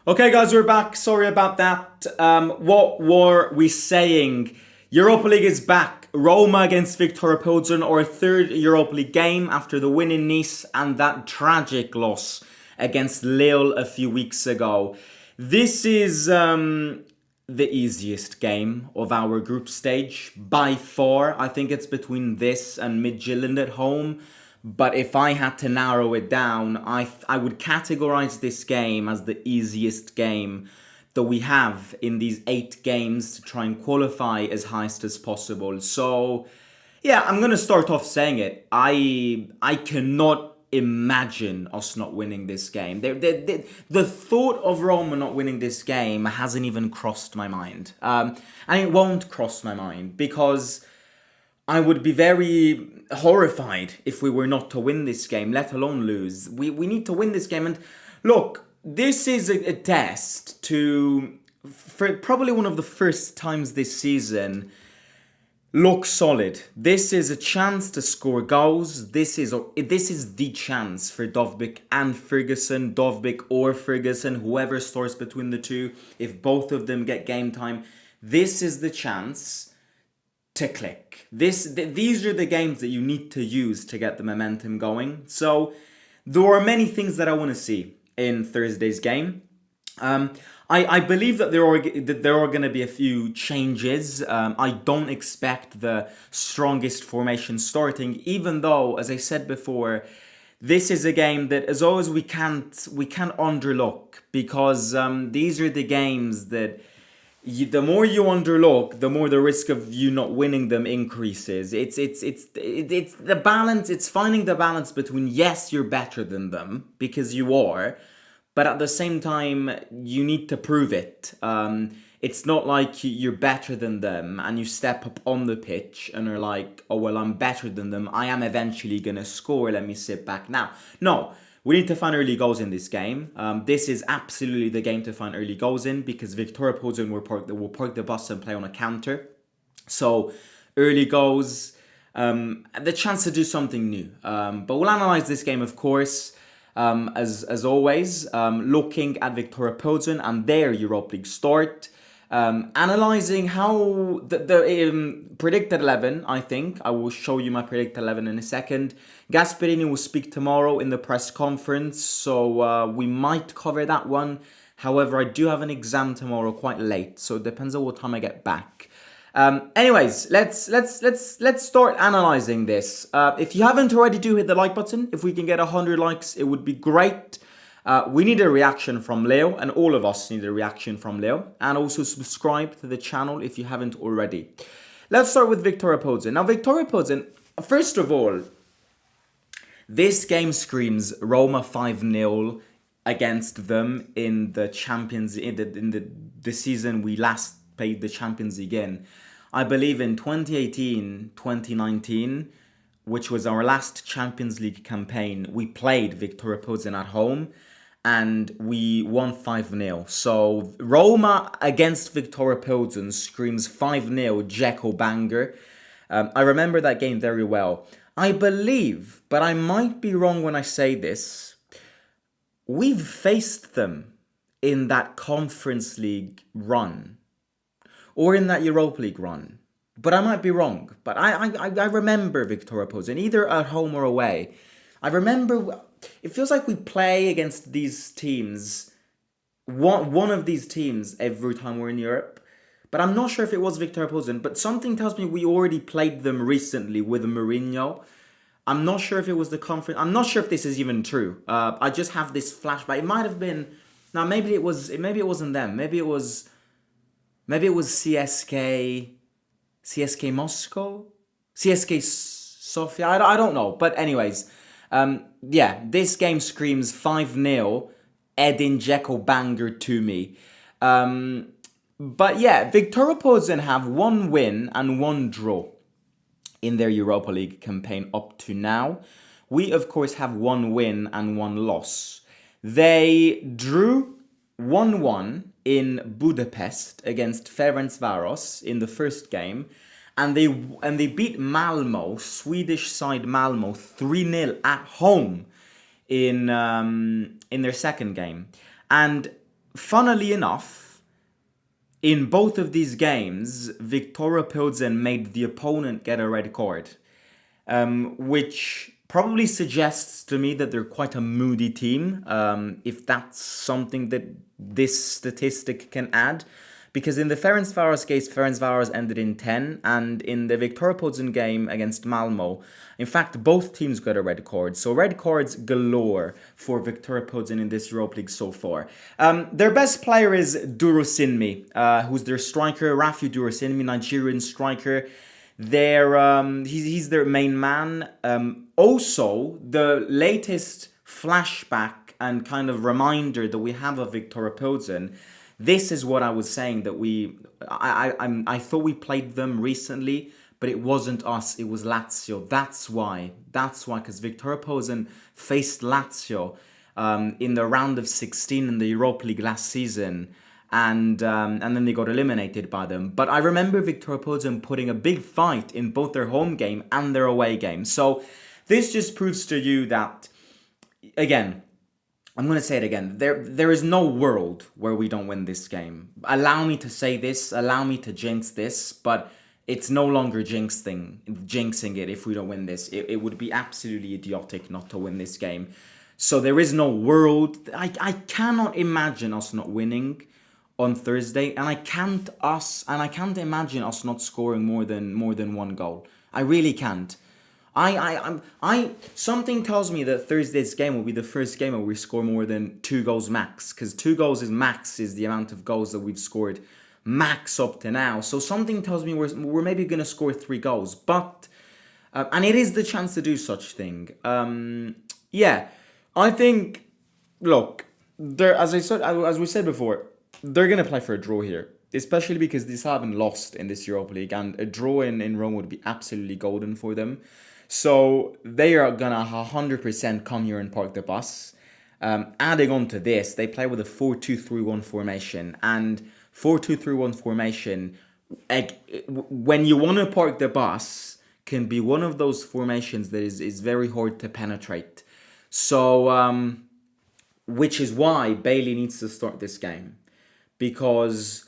Okay, guys, we're back. Sorry about that. What were we saying? Europa League is back. Roma against Viktoria Plzen, our third Europa League game after the win in Nice and that tragic loss against Lille a few weeks ago. This is the easiest game of our group stage by far. I think it's between this and Midtjylland at home. But if I had to narrow it down, I would categorize this game as the easiest game that we have in these 8 games to try and qualify as highest as possible. So, yeah, I'm gonna start off saying it. I cannot imagine us not winning this game. The thought of Roma not winning this game hasn't even crossed my mind, and it won't cross my mind because I would be very horrified if we were not to win this game, let alone lose. We need to win this game. And look, this is a test to, for probably one of the first times this season, look solid. This is a chance to score goals. This is the chance for Dovbyk and Ferguson, Dovbyk or Ferguson, whoever starts between the two. If both of them get game time, this is the chance to click. These are the games that you need to use to get the momentum going. So there are many things that I want to see in Thursday's game. I believe that there are going to be a few changes. I don't expect the strongest formation starting, even though, as I said before, this is a game that, as always, we can't underlook because these are the games that. The more you underlook, the more the risk of you not winning them increases. It's the balance. It's finding the balance between, yes, you're better than them because you are, but at the same time you need to prove it. It's not like you're better than them and you step up on the pitch and are like, oh well, I'm better than them. I am eventually gonna score. Let me sit back now. No. We need to find early goals in this game. This is absolutely the game to find early goals in because Viktoria Plzen will park the bus and play on a counter. So early goals, the chance to do something new. But we'll analyze this game, of course, as always, looking at Viktoria Plzen and their Europa League start. Analyzing how the predicted 11, I think. I will show you my predicted 11 in a second. Gasperini will speak tomorrow in the press conference, so we might cover that one. However, I do have an exam tomorrow quite late, so it depends on what time I get back. Anyways, let's start analyzing this. If you haven't already, do hit the like button. If we can get 100 likes, it would be great. We need a reaction from Leo, and all of us need a reaction from Leo. And also subscribe to the channel if you haven't already. Let's start with Viktoria Plzen. Now, Viktoria Plzen, first of all, this game screams Roma 5-0 against them in the Champions in the season we last played the Champions League in. I believe in 2018, 2019, which was our last Champions League campaign, we played Viktoria Plzen at home and we won 5-0. So Roma against Viktoria Plzen screams 5-0 Dzeko banger. I remember that game very well. I believe, but I might be wrong when I say this, we've faced them in that Conference League run or in that Europa League run. But I might be wrong. But I remember Viktoria Plzen, either at home or away. I remember, it feels like we play against these teams, one of these teams every time we're in Europe. But I'm not sure if it was Viktoria Plzen, but something tells me we already played them recently with Mourinho. I'm not sure if it was the conference. I'm not sure if this is even true. I just have this flashback. It might have been. Now maybe it was. Maybe it wasn't them. Maybe it was CSK. CSK Moscow? CSK Sofia? I don't know. But anyways, yeah, this game screams 5-0 Edin Dzeko banger to me. But yeah, Viktoria Plzen have 1 win and 1 draw in their Europa League campaign up to now. We, of course, have 1 win and 1 loss. They drew 1-1 in Budapest against Ferencváros in the first game, and they beat Malmo, Swedish side Malmo, 3-0 at home in their second game. And funnily enough, in both of these games, Viktoria Plzen made the opponent get a red card, which probably suggests to me that they're quite a moody team, if that's something that this statistic can add. Because in the Ferencváros case, Ferencváros ended in 10, and in the Viktoria Plzen game against Malmo, in fact, both teams got a red card. So red cards galore for Viktoria Plzen in this Europa League so far. Their best player is Durosinmi, who's their striker, Rafi Durosinmi, Nigerian striker. He's their main man. Also, the latest flashback and kind of reminder that we have of Viktoria Plzen. This is what I was saying, that I thought we played them recently, but it wasn't us, it was Lazio. That's why, because Viktoria Plzen faced Lazio in the round of 16 in the Europa League last season, and then they got eliminated by them. But I remember Viktoria Plzen putting a big fight in both their home game and their away game. So this just proves to you that, again, I'm going to say it again. There is no world where we don't win this game. Allow me to say this, allow me to jinx this, but it's no longer jinxing it if we don't win this. It would be absolutely idiotic not to win this game. So there is no world. I cannot imagine us not winning on Thursday, and I can't imagine us not scoring more than one goal. I really can't. Something tells me that Thursday's game will be the first game where we score more than 2 goals max, because 2 goals is the amount of goals that we've scored max up to now. So something tells me we're maybe going to score 3 goals, but and it is the chance to do such thing. Yeah, I think. Look, as we said before, they're going to play for a draw here, especially because they haven't lost in this Europa League, and a draw in Rome would be absolutely golden for them. So they are going to 100% come here and park the bus. Adding on to this, they play with a 4-2-3-1 formation. And 4-2-3-1 formation, when you want to park the bus, can be one of those formations that is very hard to penetrate. So, which is why Bailey needs to start this game. Because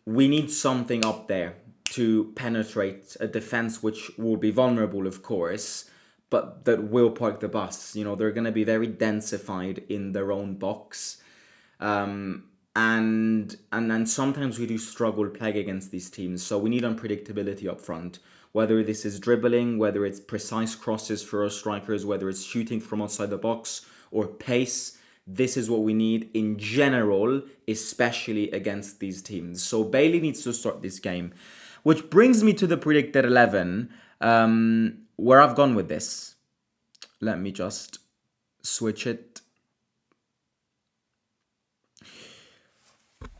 we need something up there to penetrate a defense which will be vulnerable, of course, but that will park the bus. You know, they're going to be very densified in their own box. And then sometimes we do struggle playing against these teams. So we need unpredictability up front. Whether this is dribbling, whether it's precise crosses for our strikers, whether it's shooting from outside the box or pace. This is what we need in general, especially against these teams. So Bailey needs to start this game. Which brings me to the predicted 11, where I've gone with this. Let me just switch it.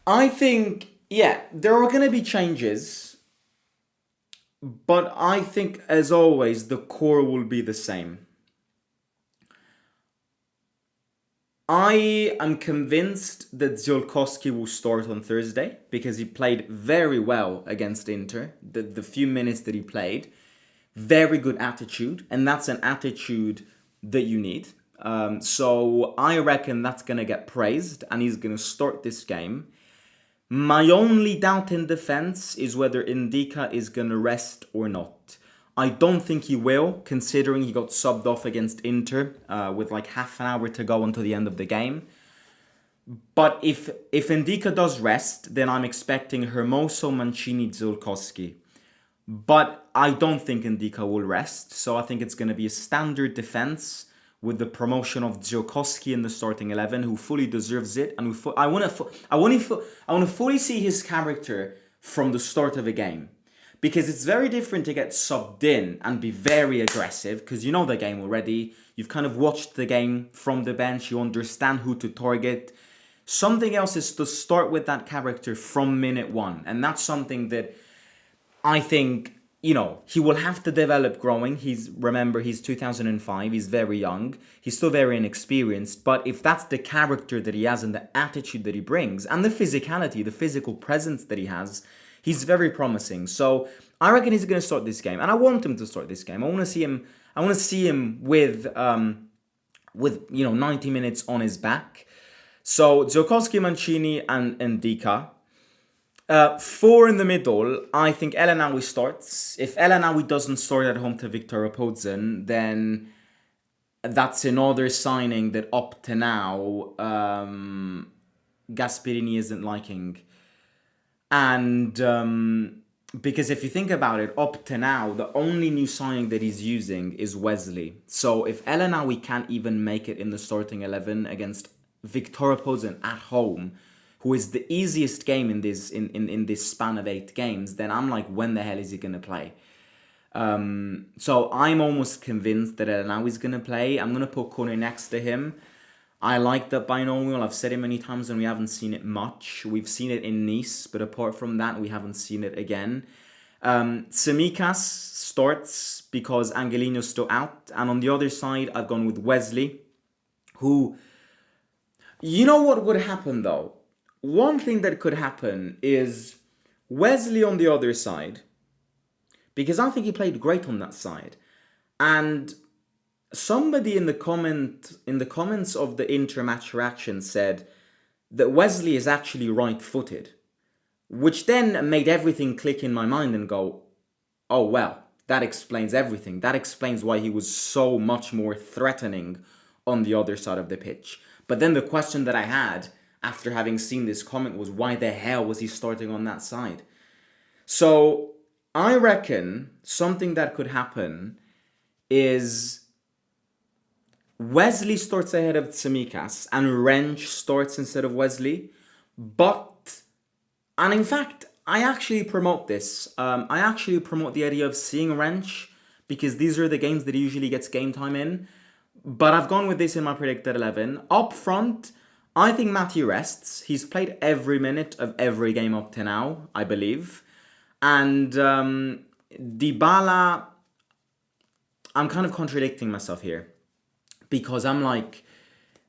I think, yeah, there are going to be changes. But I think, as always, the core will be the same. I am convinced that Ziolkowski will start on Thursday because he played very well against Inter. The few minutes that he played, very good attitude, and that's an attitude that you need. So I reckon that's going to get praised, and he's going to start this game. My only doubt in defense is whether Ndika is going to rest or not. I don't think he will, considering he got subbed off against Inter with like half an hour to go until the end of the game. But if Ndika does rest, then I'm expecting Hermoso, Mancini, Ziolkowski. But I don't think Ndika will rest, so I think it's going to be a standard defense with the promotion of Ziolkowski in the starting 11, who fully deserves it, and I want to fully see his character from the start of a game. Because it's very different to get subbed in and be very aggressive, because you know the game already. You've kind of watched the game from the bench. You understand who to target. Something else is to start with that character from minute 1. And that's something that I think, you know, he will have to develop growing. Remember, he's 2005. He's very young. He's still very inexperienced. But if that's the character that he has and the attitude that he brings and the physicality, the physical presence that he has, he's very promising. So I reckon he's going to start this game, and I want him to start this game. I want to see him with 90 minutes on his back. So Ziolkowski, Mancini, and Dika. Four in the middle, I think El Anawi starts. If El Anawi doesn't start at home to Viktoria Plzen, then that's another signing that up to now Gasperini isn't liking. And because if you think about it, up to now, the only new signing that he's using is Wesley. So if El Anawi can't even make it in the starting 11 against Viktoria Plzen at home, who is the easiest game in this span of 8 games, then I'm like, when the hell is he going to play? So I'm almost convinced that El Anawi is going to play. I'm going to put Kone next to him. I like that binomial. I've said it many times and we haven't seen it much. We've seen it in Nice, but apart from that, we haven't seen it again. Tsimikas starts because Angelino's still out. And on the other side, I've gone with Wesley, who... You know what would happen though? One thing that could happen is Wesley on the other side, because I think he played great on that side. And somebody in the comments of the inter-match reaction said that Wesley is actually right-footed, which then made everything click in my mind and go, oh well, that explains everything. That explains why he was so much more threatening on the other side of the pitch. But then the question that I had after having seen this comment was, why the hell was he starting on that side? So I reckon something that could happen is Wesley starts ahead of Tsimikas and Wrench starts instead of Wesley. And in fact, I actually promote this. I actually promote the idea of seeing Wrench because these are the games that he usually gets game time in. But I've gone with this in my predicted 11. Up front, I think Matthew rests. He's played every minute of every game up to now, I believe. And Dybala, I'm kind of contradicting myself here. Because I'm like,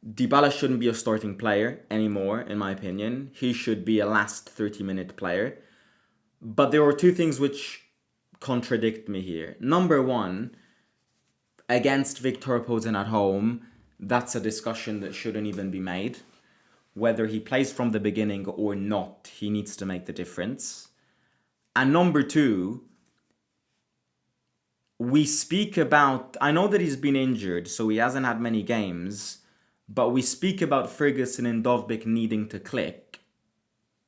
Dybala shouldn't be a starting player anymore, in my opinion. He should be a last 30-minute player. But there are two things which contradict me here. Number one, against Viktoria Plzen at home, that's a discussion that shouldn't even be made. Whether he plays from the beginning or not, he needs to make the difference. And number two, we speak about... I know that he's been injured, so he hasn't had many games, but we speak about Ferguson and Dovbyk needing to click.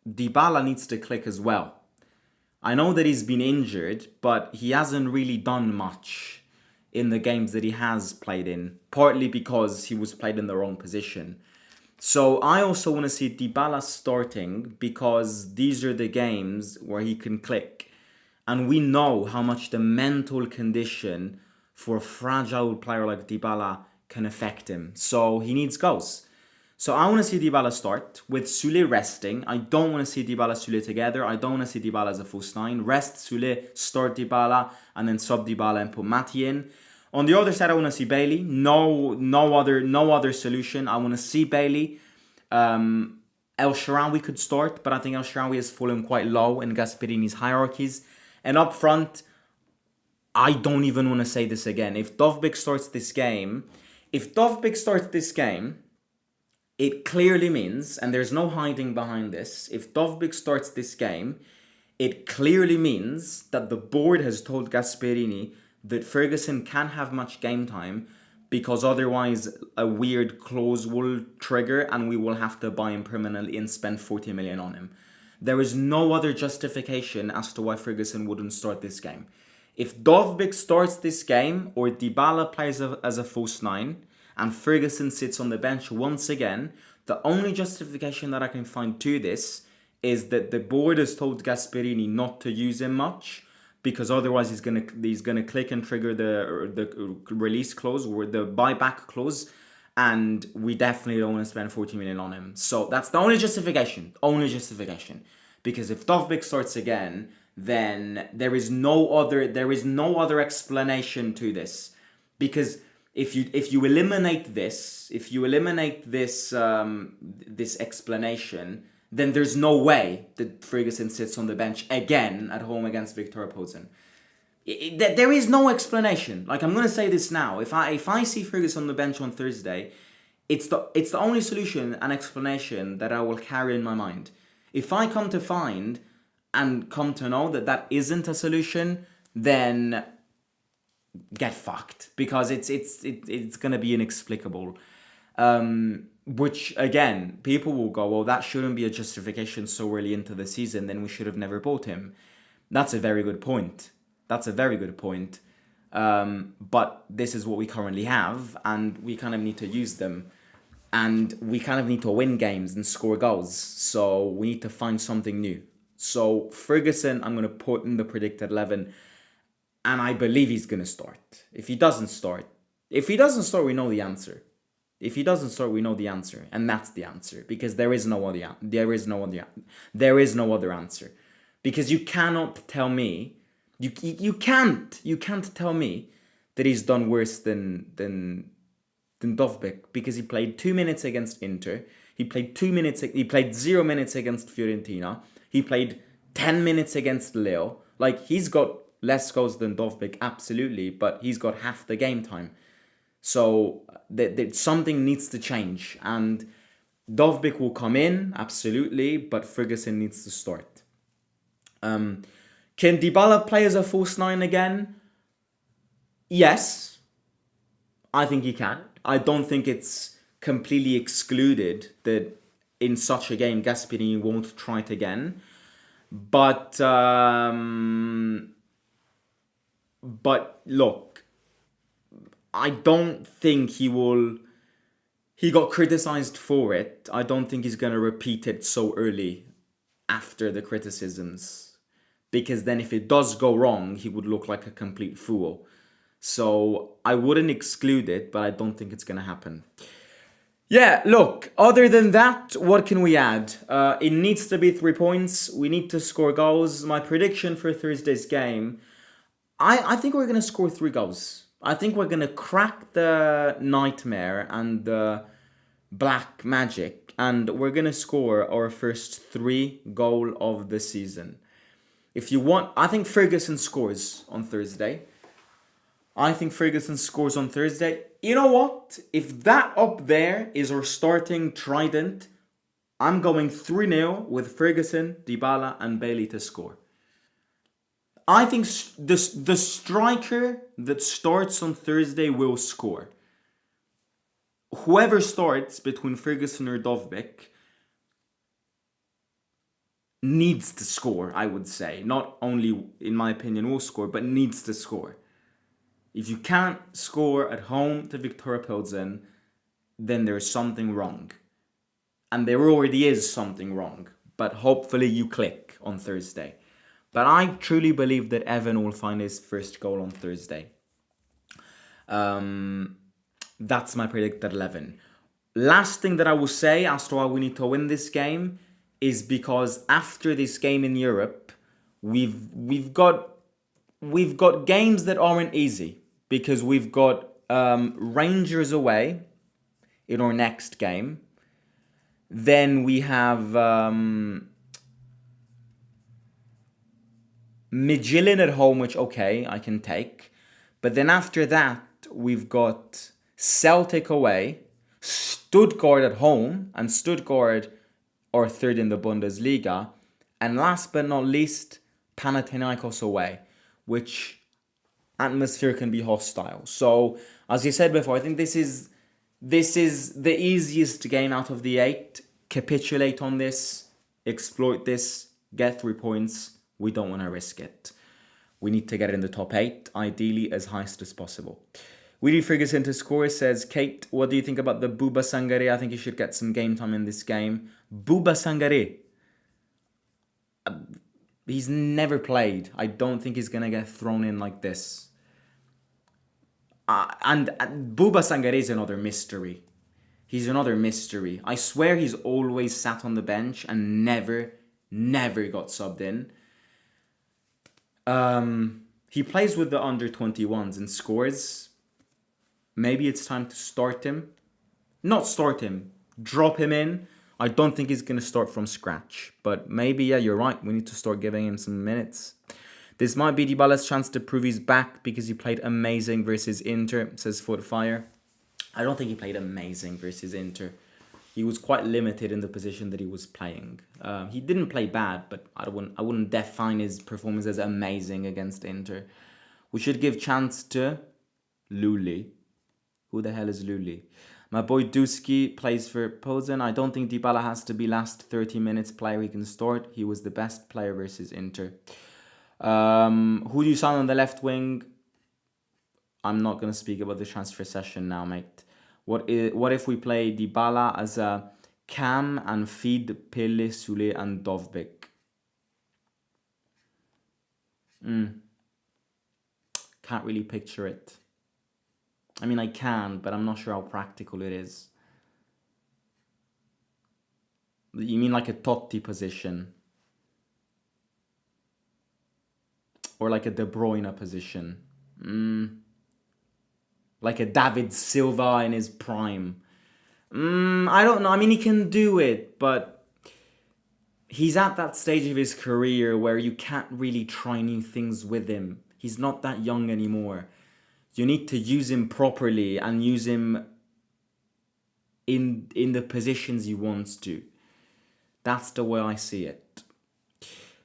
Dybala needs to click as well. I know that he's been injured, but he hasn't really done much in the games that he has played in, partly because he was played in the wrong position. So I also want to see Dybala starting because these are the games where he can click. And we know how much the mental condition for a fragile player like Dybala can affect him. So he needs goals. So I want to see Dybala start with Sule resting. I don't want to see Dybala Sule together. I don't want to see Dybala as a false nine. Rest Sule, start Dybala, and then sub Dybala and put Mati in. On the other side, I want to see Bailey. No other solution. I want to see Bailey. El Shaarawy could start, but I think El Shaarawy has fallen quite low in Gasperini's hierarchies. And up front, I don't even want to say this again. If Dovbyk starts this game, it clearly means, and there's no hiding behind this, if Dovbyk starts this game, it clearly means that the board has told Gasperini that Ferguson can't have much game time because otherwise a weird clause will trigger and we will have to buy him permanently and spend 40 million on him. There is no other justification as to why Ferguson wouldn't start this game. If Dovbyk starts this game or Dybala plays as a false nine and Ferguson sits on the bench once again, the only justification that I can find to this is that the board has told Gasperini not to use him much because otherwise he's gonna click and trigger the release clause or the buyback clause, and we definitely don't want to spend 40 million on him. So that's the only justification. Because if Dovbyk starts again, then there is no other explanation to this. Because if you eliminate this explanation, then there's no way that Ferguson sits on the bench again at home against Viktoria Plzen. There is no explanation. Like, I'm going to say this now. If I see Ferguson on the bench on Thursday, it's the only solution and explanation that I will carry in my mind. If I come to find and come to know that that isn't a solution, then get fucked, because it's gonna be inexplicable. Which again, people will go, well, that shouldn't be a justification so early into the season. Then we should have never bought him. That's a very good point. That's a very good point. But this is what we currently have, and we kind of need to use them. And we kind of need to win games and score goals. So we need to find something new. So Ferguson, I'm going to put in the predicted 11. And I believe he's going to start. If he doesn't start, we know the answer. If he doesn't start, we know the answer. And that's the answer. Because there is no other answer. Because you cannot tell me, you can't tell me that he's done worse than Dovbyk, because he played 2 minutes against Inter. He played 0 minutes against Fiorentina. He played 10 minutes against Leo. Like, he's got less goals than Dovbyk, absolutely, but he's got half the game time. So something needs to change, and Dovbyk will come in, absolutely, but Ferguson needs to start. Can Dybala play as a false 9 again? Yes, I think he can. I don't think it's completely excluded that in such a game Gasperini won't try it again. But look, I don't think he will. He got criticized for it. I don't think he's going to repeat it so early after the criticisms. Because then if it does go wrong, he would look like a complete fool. So I wouldn't exclude it, but I don't think it's going to happen. Yeah, look, other than that, what can we add? It needs to be 3 points. We need to score goals. My prediction for Thursday's game, I think we're going to score 3 goals. I think we're going to crack the nightmare and the black magic, and we're going to score our first 3 goal of the season. If you want, I think Ferguson scores on Thursday. You know what? If that up there is our starting trident, I'm going 3-0 with Ferguson, Dybala and Bailey to score. I think the striker that starts on Thursday will score. Whoever starts between Ferguson or Dovbyk needs to score, I would say. Not only, in my opinion, will score, but needs to score. If you can't score at home to Viktoria Plzen, then there's something wrong. And there already is something wrong. But hopefully you click on Thursday. But I truly believe that Evan will find his first goal on Thursday. That's my predicted 11. Last thing that I will say as to why we need to win this game is because after this game in Europe, we've got games that aren't easy. Because we've got Rangers away in our next game. Then we have Midtjylland at home, which, okay, I can take. But then after that, we've got Celtic away, Stuttgart at home, and Stuttgart are third in the Bundesliga. And last but not least, Panathinaikos away, which atmosphere can be hostile. So, as you said before, I think this is the easiest game out of the 8. Capitulate on this, exploit this, get 3 points. We don't want to risk it. We need to get in the top 8, ideally as highest as possible. Willie Ferguson to score says, Kate, what do you think about the Bouba Sangare? I think he should get some game time in this game. Bouba Sangare. He's never played. I don't think he's going to get thrown in like this. And Bouba Sangare is another mystery. He's another mystery. I swear he's always sat on the bench and never got subbed in. He plays with the under-21s and scores. Maybe it's time to start him. Not start him. Drop him in. I don't think he's going to start from scratch. But maybe, yeah, you're right. We need to start giving him some minutes. This might be Dybala's chance to prove he's back because he played amazing versus Inter, says Footfire. I don't think he played amazing versus Inter. He was quite limited in the position that he was playing. He didn't play bad, but I wouldn't define his performance as amazing against Inter. We should give chance to Luli. Who the hell is Luli? My boy Duski plays for Plzen. I don't think Dybala has to be last 30 minutes player he can start. He was the best player versus Inter. Who do you sign on the left wing? I'm not going to speak about the transfer session now, mate. What if we play Dybala as a cam and feed Pele, Sule and Dovbik? Can't really picture it. I mean, I can, but I'm not sure how practical it is. You mean like a Totti position? Or like a De Bruyne position? Like a David Silva in his prime? I don't know. I mean, he can do it, but he's at that stage of his career where you can't really try new things with him. He's not that young anymore. You need to use him properly and use him in the positions he wants to. That's the way I see it.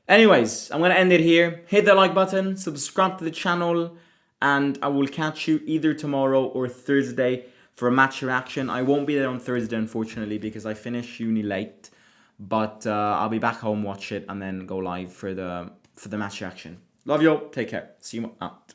Anyways, I'm going to end it here. Hit the like button, subscribe to the channel, and I will catch you either tomorrow or Thursday for a match reaction. I won't be there on Thursday, unfortunately, because I finish uni late. But I'll be back home, watch it, and then go live for the match reaction. Love you all. Take care. See you out.